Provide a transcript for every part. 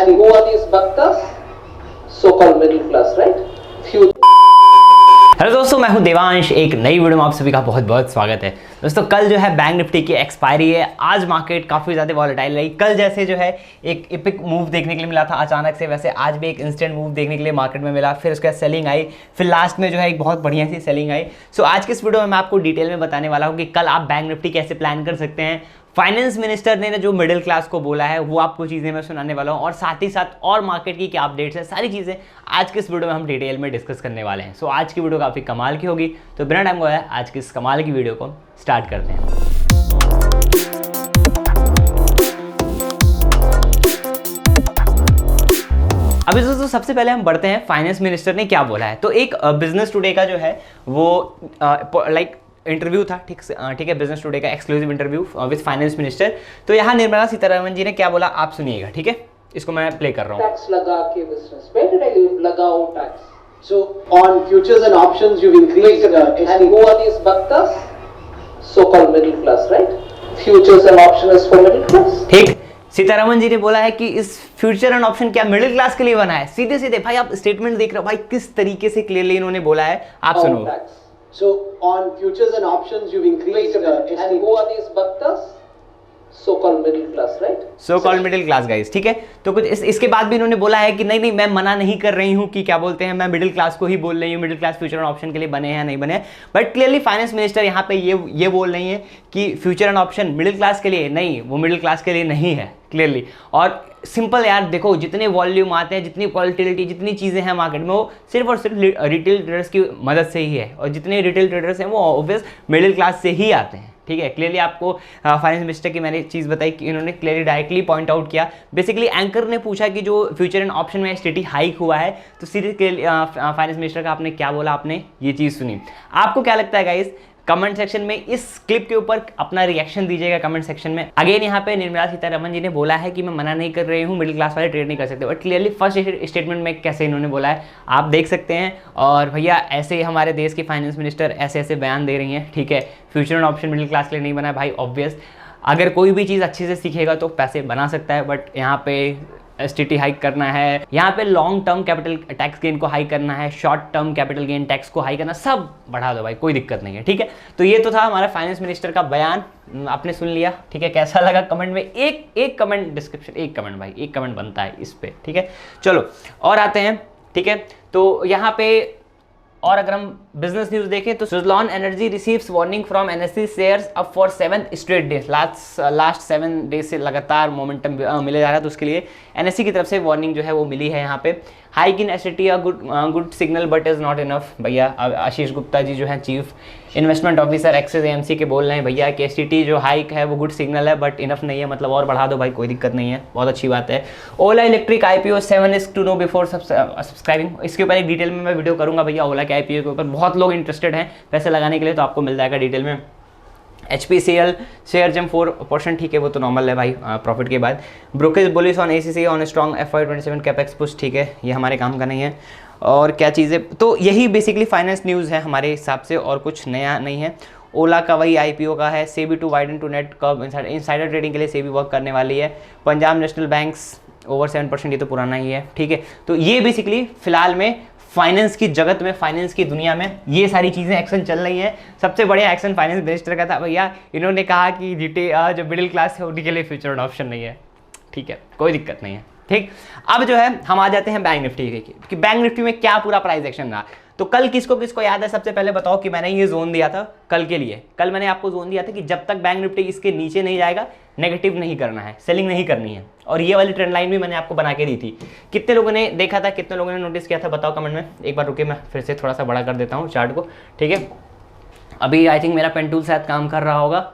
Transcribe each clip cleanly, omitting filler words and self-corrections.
And who are these bhaktas? So-called middle class, right? Few. Hello दोस्तों, मैं हूं देवांश। एक नई वीडियो में आप सभी का बहुत बहुत स्वागत है। दोस्तों, कल जो है बैंक निफ्टी की एक्सपायरी है। आज मार्केट काफ़ी ज़्यादा वॉलेटाइल रही। कल जैसे जो है एक एपिक मूव देखने के लिए मिला था अचानक से, वैसे आज भी एक इंस्टेंट मूव देखने के लिए मार्केट में मिला। फिर उसके बाद सेलिंग आई, फिर लास्ट में जो है एक बहुत बढ़िया सी सेलिंग आई। सो आज की इस वीडियो में मैं आपको डिटेल में बताने वाला हूँ कि कल आप बैंक निफ्टी कैसे प्लान कर सकते हैं। फाइनेंस मिनिस्टर ने जो मिडिल क्लास को बोला है वो आपको चीज़ें मैं सुनाने वाला हूँ, और साथ ही साथ और मार्केट की क्या अपडेट्स है, सारी चीज़ें आज के इस वीडियो में हम डिटेल में डिस्कस करने वाले हैं। सो आज की वीडियो काफ़ी कमाल की होगी, तो बिना टाइम गवाए आज की इस कमाल की वीडियो को स्टार्ट करते हैं। अभी दोस्तों सबसे पहले हम बढ़ते हैं फाइनेंस मिनिस्टर ने क्या बोला है। तो एक बिजनेस टुडे का जो है वो इंटरव्यू था, ठीक है, बिजनेस टुडे का exclusive interview with finance minister. तो यहाँ निर्मला सीतारमण जी ने क्या बोला आप सुनिएगा, ठीक है। इसको मैं प्ले कर रहा हूँ। टैक्स लगा के बिजनेस पे लगाओ tax. So on futures and options you've increased and who are these bhaktas? So-called middle class, right? Futures and option is for middle class. ठीक, सीतारमण जी ने बोला है कि इस फ्यूचर एंड ऑप्शन क्या मिडिल क्लास के लिए बना है। सीधे सीधे भाई आप स्टेटमेंट देख रहे हो, भाई किस तरीके से क्लियरली इन्होंने बोला है, आप सुनो। So on futures and options you've increased and who are these bhaktas? So-called middle class, right? So called middle class guys, ठीक है। तो कुछ इसके बाद भी इन्होंने बोला है कि नहीं नहीं मैं मना नहीं कर रही हूँ कि क्या बोलते हैं, मैं मिडिल क्लास को ही बोल रही हूँ, middle class future and option के लिए बने हैं नहीं बने हैं। बट क्लियरली फाइनेंस मिनिस्टर यहाँ पे ये बोल रही है कि future and option middle class के लिए नहीं, वो मिडिल क्लास के लिए नहीं है क्लियरली। और सिंपल यार देखो, जितने वॉल्यूम आते हैं, जितनी वॉलेटिलिटी, जितनी चीज़ें हैं मार्केट में, वो सिर्फ और सिर्फ रिटेल ट्रेडर्स की मदद से ही है। और जितने रिटेल ट्रेडर्स हैं वो ऑब्वियस मिडिल क्लास से ही आते हैं, ठीक है। क्लियरली आपको फाइनेंस मिनिस्टर की मैंने चीज़ बताई कि इन्होंने क्लियरली डायरेक्टली पॉइंट आउट किया। बेसिकली एंकर ने पूछा कि जो फ्यूचर एंड ऑप्शन में एसटीटी हाइक हुआ है, तो सीधे फाइनेंस मिनिस्टर का आपने क्या बोला, आपने ये चीज़ सुनी। आपको क्या लगता है गाइस? कमेंट सेक्शन में इस क्लिप के ऊपर अपना रिएक्शन दीजिएगा कमेंट सेक्शन में। अगेन यहाँ पे निर्मला सीतारमण जी ने बोला है कि मैं मना नहीं कर रही हूँ, मिडिल क्लास वाले ट्रेड नहीं कर सकते, बट क्लियरली फर्स्ट स्टेटमेंट में कैसे इन्होंने बोला है आप देख सकते हैं। और भैया ऐसे ही हमारे देश की फाइनेंस मिनिस्टर ऐसे ऐसे बयान दे रही हैं, ठीक है। Future and option middle class के लिए नहीं बना है भाई, ऑब्वियस अगर कोई भी चीज़ अच्छे से सीखेगा तो पैसे बना सकता है। बट यहाँ पे एसटीटी हाइक करना है, यहाँ पे long term capital tax gain को हाई करना है, short term capital gain tax को हाई करना, सब बढ़ा दो भाई, कोई दिक्कत नहीं है, ठीक है। तो ये तो था हमारा फाइनेंस मिनिस्टर का बयान, आपने सुन लिया, ठीक है। कैसा लगा कमेंट में एक कमेंट डिस्क्रिप्शन, एक कमेंट भाई, एक कमेंट बनता है इस पे, ठीक है। चलो और आते हैं, ठीक है। तो यहाँ पे और अगर हम बिजनेस न्यूज देखें तो Suzlon energy receives warning from NSC shares up for 7 straight days. Last 7 days से लगातार मोमेंटम मिले जा रहा है, तो उसके लिए एनएससी की तरफ से वार्निंग जो है वो मिली है। यहाँ पे hike in STT a good signal but is not enough. भैया आशीष गुप्ता जी जो है chief investment officer axis AMC के बोल रहे हैं भैया कि एसटीटी जो हाइक है वो गुड सिग्नल है बट इनफ नहीं है, मतलब और बढ़ा दो भाई, कोई दिक्कत नहीं है, बहुत अच्छी बात है। Ola electric IPO 7 is to know before subscribing. इसके ऊपर एक डिटेल में मैं वीडियो करूंगा भैया, ओला के आईपीओ के ऊपर बहुत लोग इंटरेस्टेड हैं पैसे लगाने के लिए, तो आपको मिल जाएगा डिटेल में। HPCL शेयर जम 4%, ठीक है, वो तो नॉर्मल है भाई प्रॉफिट के बाद। Brokerage bullish on ACC on strong FY27 capex push, ठीक है, ये हमारे काम का नहीं है। और क्या चीज़ें, तो यही बेसिकली फाइनेंस न्यूज़ है हमारे हिसाब से, और कुछ नया नहीं है। ओला का वही IPO का है। SEBI to widen to net curb insider trading के लिए सेबी वर्क करने वाली है। पंजाब नेशनल बैंक्स ओवर 7%, ये तो पुराना ही है, ठीक है। तो ये बेसिकली फिलहाल में फाइनेंस की जगत में, फाइनेंस की दुनिया में ये सारी चीज़ें एक्शन चल रही हैं। सबसे बढ़िया एक्शन फाइनेंस मिनिस्टर का था भैया, इन्होंने कहा कि जो मिडिल क्लास है उनके लिए फ्यूचर एंड ऑप्शन नहीं है, ठीक है, कोई दिक्कत नहीं है, ठीक। अब जो है हम आ जाते हैं बैंक निफ्टी कि बैंक निफ्टी में क्या पूरा प्राइस एक्शन रहा। तो कल किसको किसको याद है, सबसे पहले बताओ कि मैंने ये जोन दिया था कल के लिए। कल मैंने आपको जोन दिया था कि जब तक बैंक निफ्टी इसके नीचे नहीं जाएगा नेगेटिव नहीं करना है, सेलिंग नहीं करनी है। और ये वाली ट्रेंड लाइन भी मैंने आपको बना के दी थी। कितने लोगों ने देखा था, कितने लोगों ने नोटिस किया था, बताओ कमेंट में। एक बार रुके, मैं फिर से थोड़ा सा बड़ा कर देता हूँ चार्ट को, ठीक है। अभी आई थिंक मेरा पेन टूल शायद काम कर रहा होगा,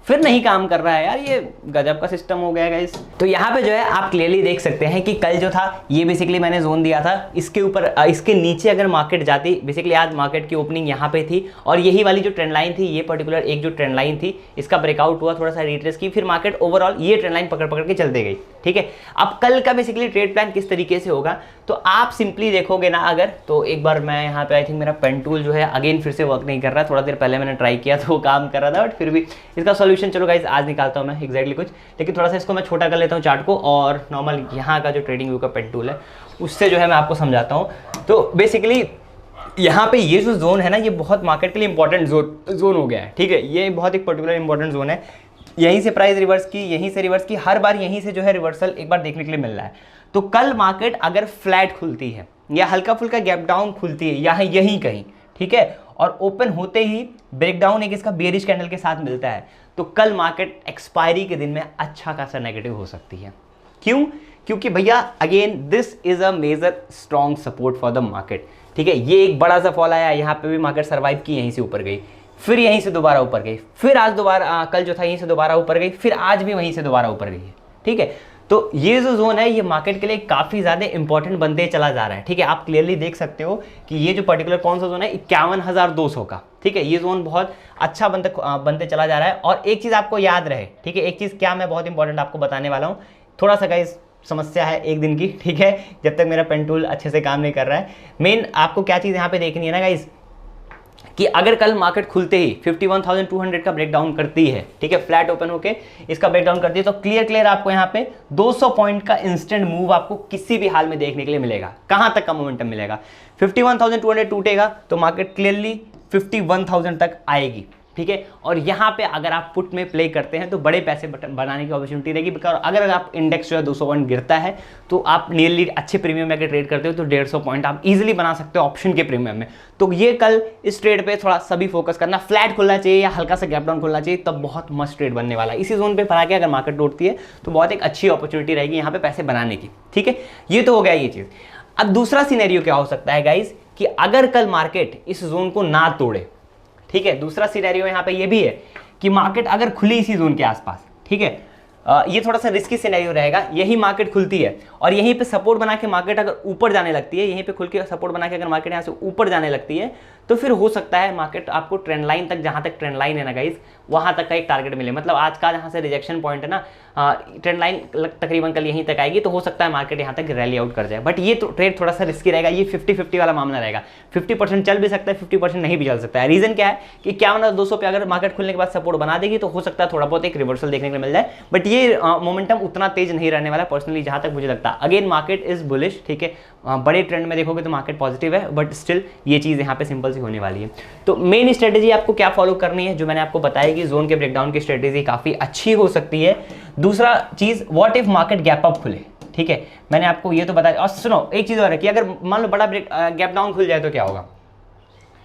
फिर नहीं काम कर रहा है यार, ये गजब का सिस्टम हो गया गाइस। तो यहाँ पे जो है आप क्लियरली देख सकते हैं कि कल जो था ये बेसिकली मैंने जोन दिया था, इसके ऊपर इसके नीचे अगर मार्केट जाती, बेसिकली आज मार्केट की ओपनिंग यहाँ पे थी और यही वाली जो ट्रेंड लाइन थी, ये पर्टिकुलर एक जो ट्रेंड लाइन थी, इसका ब्रेकआउट हुआ, थोड़ा सा रिट्रेस की, फिर मार्केट ओवरऑल ये ट्रेंड लाइन पकड़ के चलते गई। ठीक है। अब कल का बेसिकली ट्रेड प्लान किस तरीके से होगा, तो आप सिंपली देखोगे ना अगर, तो एक बार मैं यहाँ पे आई थिंक मेरा पेन टूल जो है अगेन फिर से वर्क नहीं कर रहा, थोड़ा देर पहले मैंने ट्राई किया तो वो काम कर रहा था, बट फिर भी इसका सॉल्यूशन चलो गाइस आज निकालता हूँ मैं एग्जैक्टली कुछ, लेकिन थोड़ा सा इसको मैं छोटा कर लेता हूँ चार्ट को, और नॉर्मल यहाँ का जो ट्रेडिंग व्यू का पेन टूल है उससे जो है मैं आपको समझाता हूँ। तो बेसिकली यहाँ पे ये जो जोन है ना, ये बहुत मार्केट के लिए इंपॉर्टेंट जोन हो गया है, ठीक है। ये बहुत एक पर्टिकुलर इंपॉर्टेंट जोन है, यहीं से प्राइस रिवर्स की, यहीं से रिवर्स की, हर बार यहीं से जो है रिवर्सल एक बार देखने के लिए मिल रहा है। तो कल मार्केट अगर फ्लैट खुलती है या हल्का फुल्का गैप डाउन खुलती है यहाँ यहीं कहीं, ठीक है, और ओपन होते ही ब्रेकडाउन एक इसका बेयरिश कैंडल के साथ मिलता है, तो कल मार्केट एक्सपायरी के दिन में अच्छा खासा नेगेटिव हो सकती है। क्यों? क्योंकि भैया again this is a major strong support for the market, ठीक है। ये एक बड़ा सा फॉल आया, यहाँ पे भी मार्केट सर्वाइव की, यहीं से ऊपर गई, फिर यहीं से दोबारा ऊपर गई, फिर आज दोबारा कल जो था यहीं से दोबारा ऊपर गई, फिर आज भी वहीं से दोबारा ऊपर गई है, ठीक है। तो ये जो जोन है ये मार्केट के लिए काफ़ी ज़्यादा इंपॉर्टेंट बनते चला जा रहा है, ठीक है। आप क्लियरली देख सकते हो कि ये जो पर्टिकुलर कौन सा जोन है 51,200 का, ठीक है। ये जोन बहुत अच्छा बनते चला जा रहा है। और एक चीज़ आपको याद रहे, ठीक है, एक चीज़ क्या मैं बहुत इंपॉर्टेंट आपको बताने वाला हूँ, थोड़ा सा गाइस समस्या है एक दिन की, ठीक है, जब तक मेरा पेन टूल अच्छे से काम नहीं कर रहा है। मेन आपको क्या चीज़ यहाँ पे देखनी है ना गाइस, कि अगर कल मार्केट खुलते ही 51,200 का ब्रेकडाउन करती है, ठीक है, फ्लैट ओपन होके इसका ब्रेकडाउन करती है, तो क्लियर आपको यहाँ पे 200 पॉइंट का इंस्टेंट मूव आपको किसी भी हाल में देखने के लिए मिलेगा। कहां तक का मोमेंटम मिलेगा? 51,200 टूटेगा तो मार्केट क्लियरली 51,000 तक आएगी, ठीक है। और यहाँ पे अगर आप पुट में प्ले करते हैं तो बड़े पैसे बनाने की अपॉर्चुनिटी रहेगी। अगर आप इंडेक्स जो है 200 पॉइंट गिरता है तो आप नियरली अच्छे प्रीमियम में अगर ट्रेड करते हो तो 150 पॉइंट आप इजीली बना सकते हो ऑप्शन के प्रीमियम में। तो ये कल इस ट्रेड पे थोड़ा सभी फोकस करना, फ्लैट खुलना चाहिए या हल्का सा गैप डाउन खुलना चाहिए, तब बहुत मस्त ट्रेड बनने वाला है। इसी जोन पे फरा के अगर मार्केट टूटती है तो बहुत एक अच्छी अपॉर्चुनिटी रहेगी यहाँ पे पैसे बनाने की, ठीक है। ये तो हो गया ये चीज़। अब दूसरा सिनेरियो क्या हो सकता है गाइज, कि अगर कल मार्केट इस जोन को ना तोड़े, ठीक है, दूसरा सिनेरियो यहाँ पे ये भी है कि मार्केट अगर खुली इसी जोन के आसपास, ठीक है, ये थोड़ा सा रिस्की सिनेरियो रहेगा। यही मार्केट खुलती है और यहीं पे सपोर्ट बना के मार्केट अगर ऊपर जाने लगती है, यहीं पे खुल के सपोर्ट बना के अगर मार्केट यहाँ से ऊपर जाने लगती है, तो फिर हो सकता है मार्केट आपको ट्रेंड लाइन तक, जहाँ तक ट्रेंड लाइन है ना गाइस, वहाँ तक का एक टारगेट मिले। मतलब आज का जहाँ से रिजेक्शन पॉइंट है ना, ट्रेंड लाइन तकरीबन कल यहीं तक आएगी, तो हो सकता है मार्केट यहाँ तक रैली आउट कर जाए। बट ये तो ट्रेड थोड़ा सा रिस्की रहेगा, ये 50-50 वाला मामला रहेगा। 50% चल भी सकता है, 50% नहीं भी चल सकता है। रीजन क्या है कि 51,200 पे अगर मार्केट खुलने के बाद सपोर्ट बना देगी तो हो सकता है थोड़ा बहुत एक रिवर्सल देखने को मिल जाए, बट ये मोमेंटम उतना तेज नहीं रहने वाला पर्सनली जहां तक मुझे लगता है। अगेन मार्केट इज बुलिश, ठीक है, बड़े ट्रेंड में देखोगे तो मार्केट पॉजिटिव है, बट स्टिल ये चीज़ यहाँ पे सिंपल सी होने वाली है। तो मेन स्ट्रेटेजी आपको क्या फॉलो करनी है, जो मैंने आपको बताया कि जोन के ब्रेकडाउन की स्ट्रेटेजी काफ़ी अच्छी हो सकती है। दूसरा चीज़, what if market gap up खुले, ठीक है, मैंने आपको ये तो बताया। और सुनो एक चीज़ और है कि अगर मान लो बड़ा गैप डाउन खुल जाए तो क्या होगा।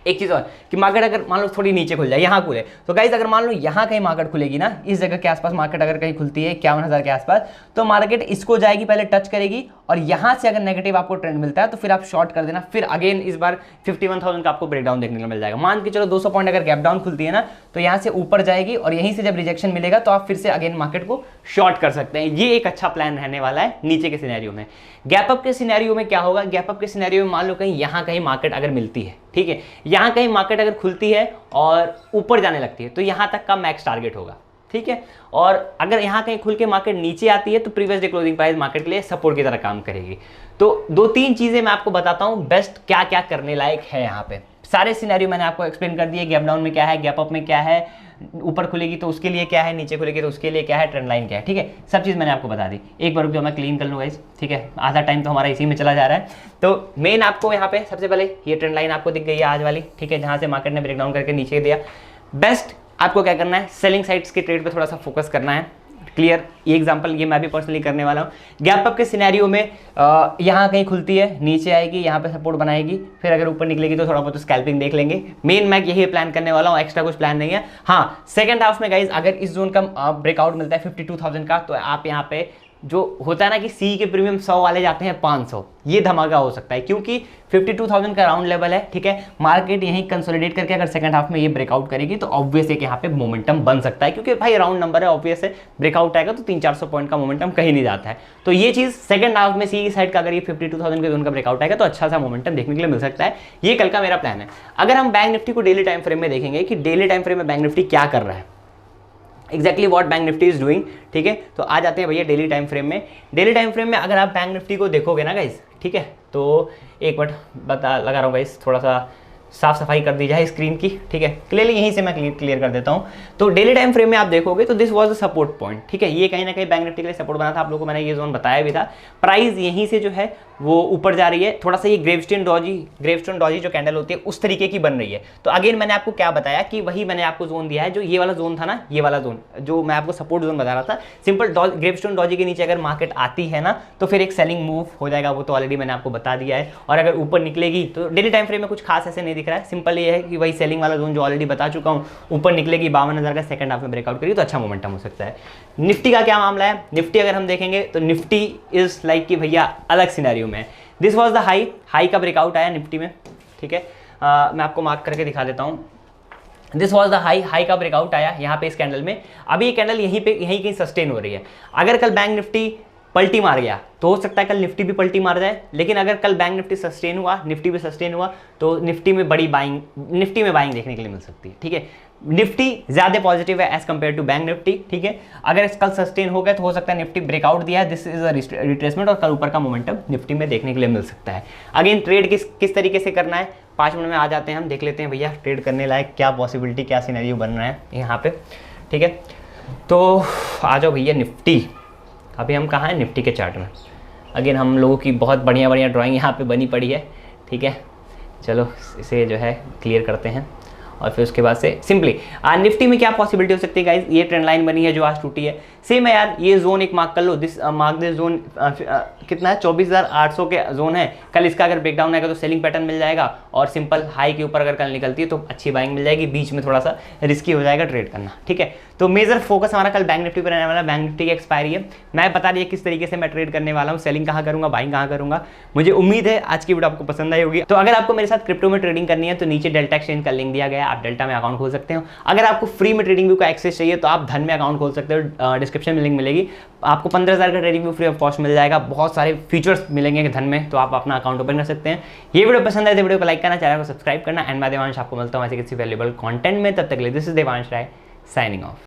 एक चीज़ और कि मार्केट अगर मान लो थोड़ी नीचे खुल जाए, यहाँ खुले, तो गाइस अगर मान लो यहाँ कहीं मार्केट खुलेगी ना, इस जगह के आसपास मार्केट अगर कहीं खुलती है 51,000 के आसपास, तो मार्केट इसको जाएगी, पहले टच करेगी, और यहाँ से अगर नेगेटिव आपको ट्रेंड मिलता है तो फिर आप शॉर्ट कर देना, फिर अगेन इस बार 51,000 का आपको ब्रेकडाउन देखने को मिल जाएगा। मान के चलो 200 पॉइंट अगर गैप डाउन खुलती है ना, तो यहाँ से ऊपर जाएगी और यहीं से जब रिजेक्शन मिलेगा तो आप फिर से अगेन मार्केट को शॉर्ट कर सकते हैं। ये एक अच्छा प्लान रहने वाला है नीचे के सिनेरियो में। गैप अप के सिनेरियो में क्या होगा, गैप अप के सिनेरियो में मान लो कहीं यहाँ कहीं मार्केट अगर मिलती है, ठीक है, यहाँ कहीं मार्केट अगर खुलती है और ऊपर जाने लगती है तो यहाँ तक का मैक्स टारगेट होगा, ठीक है। और अगर यहाँ कहीं खुल के मार्केट नीचे आती है तो previous day closing price market के लिए सपोर्ट की तरह काम करेगी। तो 2-3 चीजें मैं आपको बताता हूँ बेस्ट क्या क्या करने लायक है। यहाँ पे सारे सिनेरियो मैंने आपको एक्सप्लेन कर दिए, गैप डाउन में क्या है, गैप अप में क्या है, ऊपर खुलेगी तो उसके लिए क्या है, नीचे खुलेगी तो उसके लिए क्या है, ट्रेंड लाइन क्या है, ठीक है, सब चीज़ मैंने आपको बता दी। एक बार जो मैं क्लीन कर लूँ गाइस, ठीक है, आधा टाइम तो हमारा इसी में चला जा रहा है। तो मेन आपको यहाँ पे सबसे पहले ये ट्रेंड लाइन आपको दिख गई है आज वाली, ठीक है, जहाँ से मार्केट ने ब्रेकडाउन करके नीचे दिया। बेस्ट आपको क्या करना है, सेलिंग साइड्स के ट्रेड पे थोड़ा सा फोकस करना है। क्लियर, ये एग्जांपल ये मैं भी पर्सनली करने वाला हूँ। गैप अप के सिनेरियो में यहाँ कहीं खुलती है, नीचे आएगी, यहाँ पे सपोर्ट बनाएगी, फिर अगर ऊपर निकलेगी तो थोड़ा बहुत स्कैल्पिंग देख लेंगे। मेन मैं यही प्लान करने वाला हूँ, एक्स्ट्रा कुछ प्लान नहीं है। हाँ, सेकंड हाफ में गाइज अगर इस जोन का ब्रेकआउट मिलता है 52,000 का, तो आप यहाँ पे जो होता है ना कि सी के प्रीमियम 100 वाले जाते हैं 500, ये धमाका हो सकता है क्योंकि 52,000 का राउंड लेवल है, ठीक है। मार्केट यहीं कंसोलिडेट करके अगर सेकंड हाफ में ये ब्रेकआउट करेगी तो ऑब्वियस है कि यहाँ पे मोमेंटम बन सकता है, क्योंकि भाई राउंड नंबर है, ऑब्वियस है ब्रेकआउट आएगा तो 300-400 पॉइंट का मोमेंटम कहीं नहीं जाता है। तो ये चीज सेकंड हाफ में सी की साइड का अगर ये 52,000 के जोन का ब्रेकआउट आएगा तो अच्छा सा मोमेंटम देखने के लिए मिल सकता है। ये कल का मेरा प्लान है। अगर हम बैंक निफ्टी को डेली टाइम फ्रेम में देखेंगे कि डेली टाइम फ्रेम में बैंक निफ्टी क्या कर रहा है, exactly what bank Nifty is doing, ठीक है। तो आ जाते हैं भैया डेली टाइम फ्रेम में। डेली टाइम फ्रेम में अगर आप बैंक निफ्टी को देखोगे ना गाइस, ठीक है, तो एक मिनट बता लगा रहा हूँ गाइस, थोड़ा सा साफ सफाई कर दी जाए स्क्रीन की, ठीक है, क्लियरली यहीं से मैं क्लियर कर देता हूँ। तो डेली टाइम फ्रेम में आप देखोगे तो this was a support point, ठीक है, ये कहीं ना कहीं बैंक निफ्टी के लिए सपोर्ट बना था, आप लोगों को मैंने ये जोन बताया भी था। प्राइस यहीं से जो है वो ऊपर जा रही है, थोड़ा सा ये ग्रेवस्टोन डॉजी जो कैंडल होती है उस तरीके की बन रही है। तो अगेन मैंने आपको क्या बताया कि वही मैंने आपको जोन दिया है, जो ये वाला जोन था ना, ये वाला जोन जो मैं आपको सपोर्ट जोन बता रहा था, सिंपल ग्रेवस्टोन डॉजी के नीचे अगर मार्केट आती है ना तो फिर एक सेलिंग मूव हो जाएगा, वो तो ऑलरेडी मैंने आपको बता दिया है। और अगर ऊपर निकलेगी तो डेली टाइम फ्रेम में कुछ खास ऐसे नहीं दिख रहा है, सिंपल ये है कि वही सेलिंग वाला जोन जो ऑलरेडी बता चुका हूँ, ऊपर निकलेगी 52,000 का सेकंड हाफ में ब्रेकआउट करेगी तो अच्छा मोमेंटम हो सकता है। निफ्टी का क्या मामला है, निफ्टी अगर हम देखेंगे तो निफ्टी इज लाइक कि भैया अलग सिनेरियो में। दिस वाज द हाई का ब्रेकआउट आया निफ्टी में, ठीक है, मैं आपको मार्क करके दिखा देता हूँ। दिस वॉज द हाई का ब्रेकआउट आया यहाँ पे इस कैंडल में। अभी ये कैंडल यहीं कहीं सस्टेन हो रही है। अगर कल बैंक निफ्टी पलटी मार गया तो हो सकता है कल निफ्टी भी पलटी मार जाए, लेकिन अगर कल बैंक निफ्टी सस्टेन हुआ, निफ्टी भी सस्टेन हुआ, तो निफ्टी में बाइंग देखने के लिए मिल सकती है, ठीक है। निफ्टी ज्यादा पॉजिटिव है as compare to bank Nifty, ठीक है। अगर कल सस्टेन हो गया तो हो सकता है निफ्टी ब्रेकआउट दिया है, दिस इज अ रिट्रेसमेंट, और कल ऊपर का मोमेंटम निफ्टी में देखने के लिए मिल सकता है। अगेन ट्रेड किस तरीके से करना है 5 मिनट में आ जाते हैं, हम देख लेते हैं भैया ट्रेड करने लायक क्या पॉसिबिलिटी, क्या सिनेरियो बन रहा है यहाँ पे, ठीक है। तो आ जाओ भैया निफ्टी। अभी हम कहाँ हैं, निफ्टी के चार्ट में। अगेन हम लोगों की बहुत बढ़िया ड्राइंग यहाँ पे बनी पड़ी है, ठीक है। चलो इसे जो है क्लियर करते हैं और फिर उसके बाद से सिंपली निफ्टी में क्या पॉसिबिलिटी हो सकती है गाइज। ये ट्रेंड लाइन बनी है जो आज टूटी है, सेम है यार, ये जोन एक मार्क कर लो, मार्क दिस जोन कितना है 24,800 के जोन है। कल इसका अगर ब्रेकडाउन आएगा तो सेलिंग पैटर्न मिल जाएगा, और सिंपल हाई के ऊपर अगर कल निकलती है तो अच्छी बाइंग मिल जाएगी, बीच में थोड़ा सा रिस्की हो जाएगा ट्रेड करना, ठीक है। तो मेजर फोकस हमारा कल बैंक निफ्टी पर रहने वाला, बैंक निफ्टी की एक्सपायरी है, मैं बता दिया किस तरीके से मैं ट्रेड करने वाला हूँ, सेलिंग कहाँ करूँगा, बाइंग कहाँ करूँगा। मुझे उम्मीद है आज की वीडियो आपको पसंद आई होगी। तो अगर आपको मेरे साथ क्रिप्टो में ट्रेडिंग करनी है तो नीचे डेल्टा एक्सचेंज का लिंक दिया गया है, आप डेल्टा में अकाउंट खोल सकते हो। अगर आपको फ्री में ट्रेडिंग व्यू का एक्सेस चाहिए तो आप धन में अकाउंट खोल सकते हो, डिस्क्रिप्शन में लिंक मिलेगी, आपको 15,000 का trading view free of cost मिल जाएगा, बहुत सारे फीचर्स मिलेंगे धन में, तो आप अपना अकाउंट ओपन कर सकते हैं। ये वीडियो पसंद आए तो वीडियो को लाइक करना, चैनल को सब्सक्राइब करना, एंड मैं देवांश आपको मिलता हूँ ऐसे किसी वैल्यूएबल कंटेंट में, तब तक के लिए this is Devansh Rai signing of.